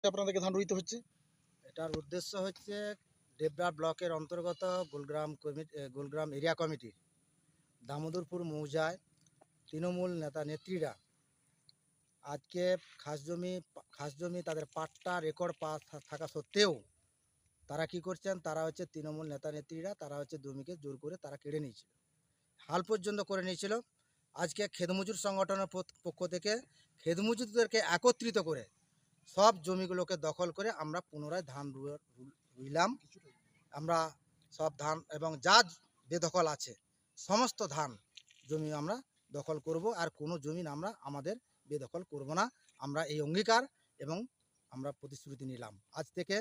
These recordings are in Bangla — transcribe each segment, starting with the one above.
আপনাদেরকে ধান রুইতে হচ্ছে? এটার উদ্দেশ্য হচ্ছে দেবরা ব্লকের অন্তর্গত গোলগ্রাম এরিয়া কমিটির দামোদরপুর মৌজায় তৃণমূল নেতা নেত্রীরা আজকে খাস জমি তাদের পাট্টা রেকর্ড থাকা সত্ত্বেও তারা কি করছেন, তারা হচ্ছে তৃণমূল নেতা নেত্রীরা, তারা হচ্ছে জমিকে জোর করে তারা কেড়ে নিয়েছিল, হাল পর্যন্ত করে নিয়েছিল। আজকে খেতমজুর সংগঠনের পক্ষ থেকে খেতমজুরদেরকে একত্রিত করে সব জমিগুলোকে দখল করে আমরা পুনরায় ধান রুইলাম। আমরা সব ধান এবং যা বেদখল আছে সমস্ত ধান জমি আমরা দখল করব, আর কোনো জমি আমরা আমাদের বেদখল করব না। আমরা এই অঙ্গীকার এবং আমরা প্রতিশ্রুতি নিলাম। আজ থেকে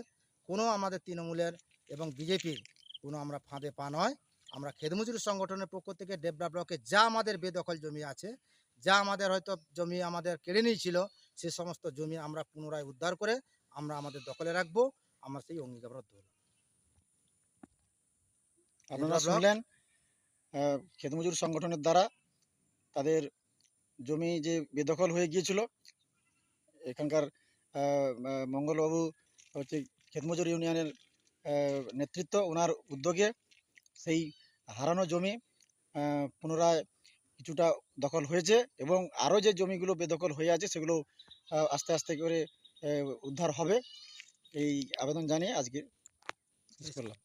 কোনো আমাদের তৃণমূলের এবং বিজেপির কোনো আমরা ফাঁদে পা নয়। আমরা খেতমজুর সংগঠনের পক্ষ থেকে দেবরা ব্লকে যা আমাদের বেদখল জমি আছে, যা আমাদের হয়তো জমি আমাদের কেড়ে নিয়েছিল, সে সমস্ত জমি আমরা পুনরায় উদ্ধার করে আমরা আমাদের দখলে রাখবো। আমরা সেই অঙ্গীকারবদ্ধ হলাম। আপনারা শুনলেন খেতমজুর সংগঠনের দ্বারা তাদের জমি যে বেদখল হয়ে গিয়েছিল, এখানকার মঙ্গলবাবু হচ্ছে খেতমজুর ইউনিয়নের নেতৃত্ব, ওনার উদ্যোগে সেই হারানো জমি পুনরায় কিছুটা দখল হয়েছে এবং আরও যে জমিগুলো বেদখল হয়ে আছে সেগুলো আস্তে আস্তে করে উদ্ধার হবে, এই আবেদন জানিয়ে আজকে শেষ করলাম।